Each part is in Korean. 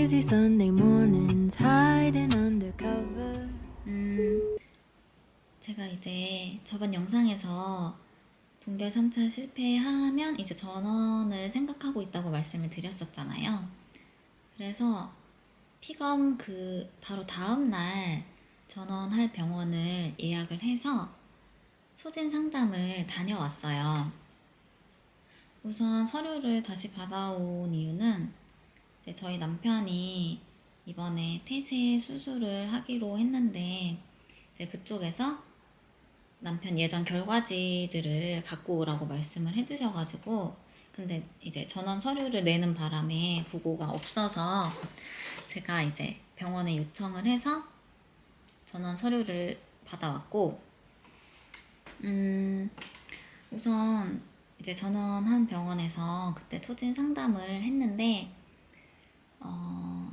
lazy Sunday mornings hiding under cover. 제가 이제 저번 영상에서 동결 3차 실패하면 이제 전원을 생각하고 있다고 말씀을 드렸었잖아요. 그래서 피검 그 바로 다음날 전원할 병원을 예약을 해서 소진 상담을 다녀왔어요. 우선 서류를 다시 받아온 이유는 이제 저희 남편이 이번에 태세 수술을 하기로 했는데 이제 그쪽에서 남편 예전 결과지들을 갖고 오라고 말씀을 해주셔가지고, 근데 이제 전원 서류를 내는 바람에 보고가 없어서 제가 이제 병원에 요청을 해서 전원 서류를 받아왔고, 우선 이제 전원한 병원에서 그때 토진 상담을 했는데,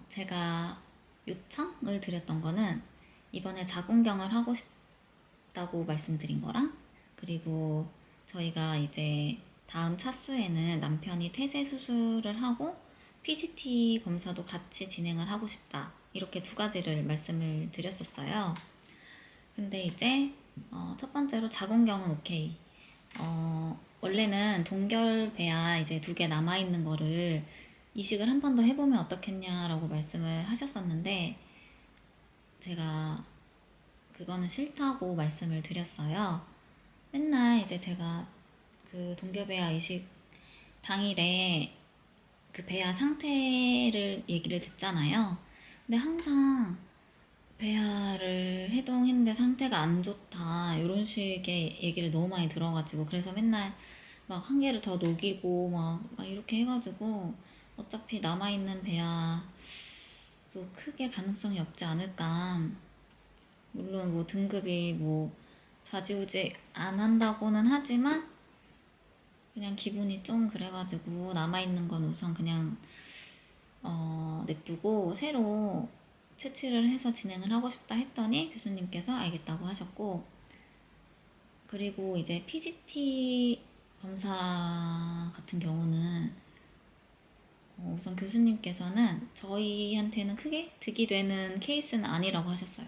제가 요청을 드렸던 거는 이번에 자궁경을 하고 싶다고 말씀드린 거랑, 그리고 저희가 이제 다음 차수에는 남편이 태세 수술을 하고 PGT 검사도 같이 진행을 하고 싶다, 이렇게 두 가지를 말씀을 드렸었어요. 근데 이제 첫 번째로 자궁경은 오케이. 원래는 동결배아 이제 2개 남아있는 거를 이식을 한 번 더 해보면 어떻겠냐라고 말씀을 하셨었는데, 제가 그거는 싫다고 말씀을 드렸어요. 맨날 이제 제가 그 동결배아 이식 당일에 그 배아 상태를 얘기를 듣잖아요. 근데 항상 배아를 해동했는데 상태가 안 좋다, 이런 식의 얘기를 너무 많이 들어가지고, 그래서 맨날 막 한 개를 더 녹이고 막 이렇게 해가지고 어차피 남아있는 배아도 크게 가능성이 없지 않을까. 물론 뭐 등급이 뭐 좌지우지 안 한다고는 하지만 그냥 기분이 좀 그래가지고 남아있는 건 우선 그냥 냅두고 새로 채취를 해서 진행을 하고 싶다 했더니 교수님께서 알겠다고 하셨고, 그리고 이제 PGT 검사 같은 경우는 우선 교수님께서는 저희한테는 크게 득이 되는 케이스는 아니라고 하셨어요.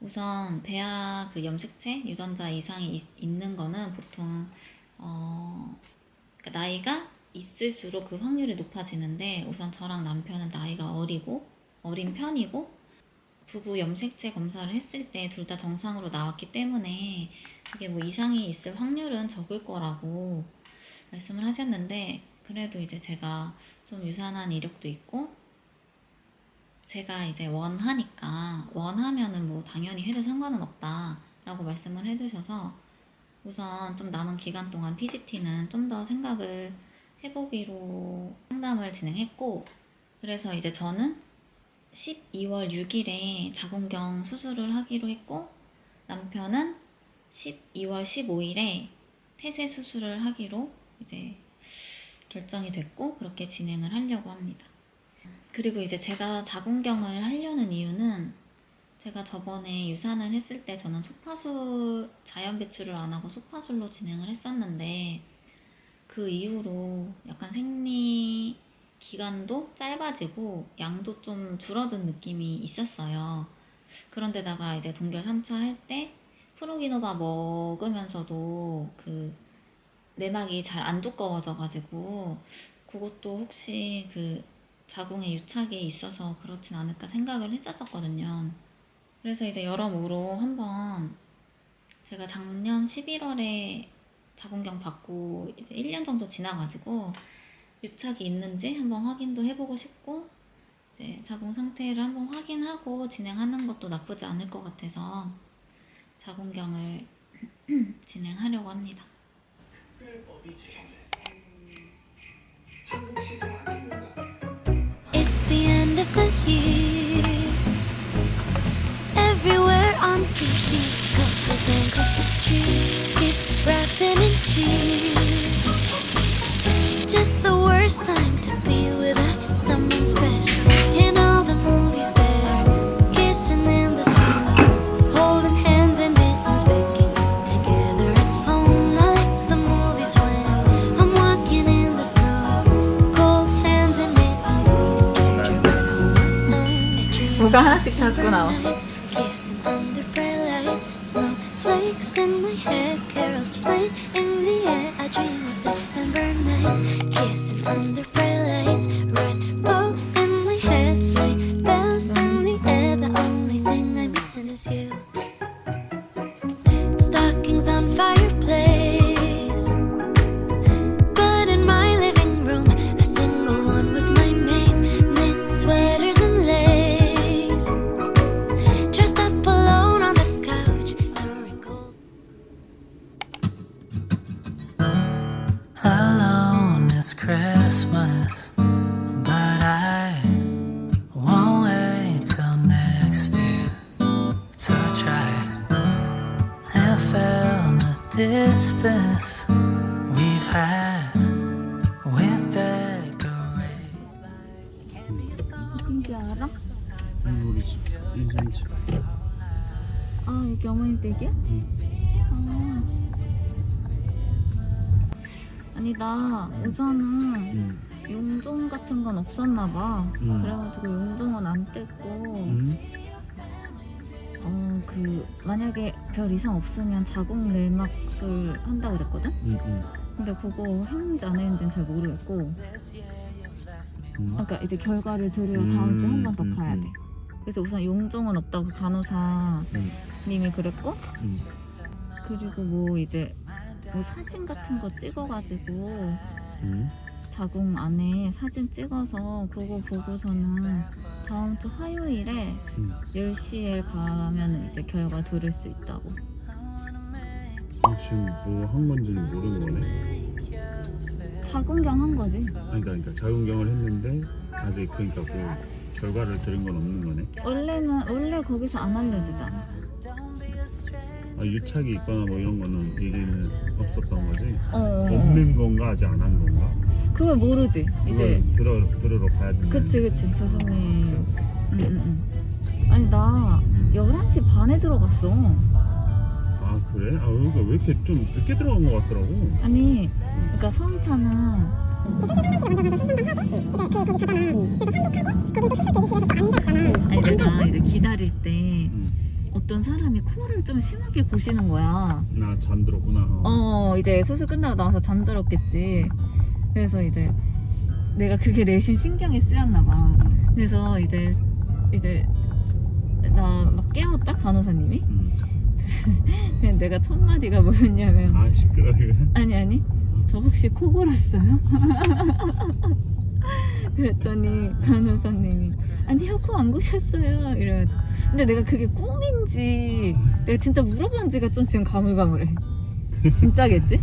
우선 배아 그 염색체 유전자 이상이 있는 거는 보통 그러니까 나이가 있을수록 그 확률이 높아지는데, 우선 저랑 남편은 나이가 어린 편이고 부부 염색체 검사를 했을 때 둘 다 정상으로 나왔기 때문에 그게 뭐 이상이 있을 확률은 적을 거라고 말씀을 하셨는데, 그래도 이제 제가 좀 유산한 이력도 있고 제가 이제 원하면은 뭐 당연히 해도 상관은 없다 라고 말씀을 해주셔서 우선 좀 남은 기간 동안 PGT는 좀 더 생각을 해보기로 상담을 진행했고, 그래서 이제 저는 12월 6일에 자궁경 수술을 하기로 했고, 남편은 12월 15일에 태세 수술을 하기로 이제 결정이 됐고, 그렇게 진행을 하려고 합니다. 그리고 이제 제가 자궁경을 하려는 이유는, 제가 저번에 유산을 했을 때 저는 소파술 자연 배출을 안 하고 소파술로 진행을 했었는데, 그 이후로 약간 생리 기간도 짧아지고 양도 좀 줄어든 느낌이 있었어요. 그런데다가 이제 동결 3차 할 때 프로기노바 먹으면서도 그 내막이 잘 안 두꺼워져가지고 그것도 혹시 그 자궁에 유착이 있어서 그렇진 않을까 생각을 했었거든요. 그래서 이제 여러모로 한번 제가 작년 11월에 자궁경 받고 이제 1년 정도 지나가지고 유착이 있는지 한번 확인도 해보고 싶고, 이제 자궁 상태를 한번 확인하고 진행하는 것도 나쁘지 않을 것 같아서 자궁경을 진행하려고 합니다. It's the end of the year. Everywhere on TV, couples and Christmas trees. It's wrapping in cheer. Just the worst time to be without someone special. In all the movies there, kissing in the snow, holding hands and mittens, baking together at home. I like the movies when I'm walking in the snow, cold hands and mittens, eating ketchup at home. 뭐가 하나씩 자꾸 나와. Kissing under bright lights, snowflakes in my hair, carols playing in the air. I dream of December nights, kissing under bright lights, red bow in my hair, sleigh bells in the air. The only thing I'm missing is you. Stockings on fireplace, but in my living room, a single one with my name, knit sweaters and lace. Dressed up alone on the couch during cold. Alone it's Christmas, but I won't wait till next year to try and fill the distance we've had with decorations. 어딘지 알아? 모르지. 인상집. 아, 여기 어머님 댁이야? 아. 아니, 나 우선은 용종 같은 건 없었나 봐. 그래가지고 용종은 안 뗐고, 만약에 별 이상 없으면 자궁 내막술 한다 그랬거든? 근데 그거 했는지 안 했는지는 잘 모르겠고, 그러니까 이제 결과를 들으러 다음 주에 한 번 더 가야 돼. 그래서 우선 용종은 없다고 간호사님이 그랬고, 그리고 뭐 이제 뭐 사진 같은 거 찍어가지고 자궁 안에 사진 찍어서 그거 보고서는 다음 주 화요일에 10시에 가면 이제 결과 들을 수 있다고. 지금 뭐 한 건지는 모르는 거네. 자궁경 한 거지. 그러니까 자궁경을 했는데 아직 그러니까 그 결과를 들은 건 없는 거네. 원래 거기서 안 알려주잖아. 아, 유착이 있거나 뭐 이런 거는 얘기는 없었던 거지. 어. 없는 건가 아직 안 한 건가? 그걸 모르지. 이제 그걸 들으러 가야 되는. 그치 교수님. 아니 나 11시 반에 들어갔어. 아 그래? 아 여기가 왜 이렇게 좀 늦게 들어간 것 같더라고. 아니 그러니까 성차는 아니 내가 이제 기다릴 때 어떤 사람이 코를 좀 심하게 고시는 거야. 나 잠들었구나. 이제 수술 끝나고 나와서 잠들었겠지. 그래서 이제 내가 그게 내심 신경이 쓰였나 봐. 그래서 이제 나 막 깨웠다 간호사님이. 그냥 내가 첫 마디가 뭐였냐면 아 시끄러워. 아니 저 혹시 코 골았어요? 그랬더니 간호사님이 아니요 코 안 고셨어요 이래가지고 근데 내가 그게 꿈인지 내가 진짜 물어본 지가 좀 지금 가물가물해. 진짜겠지?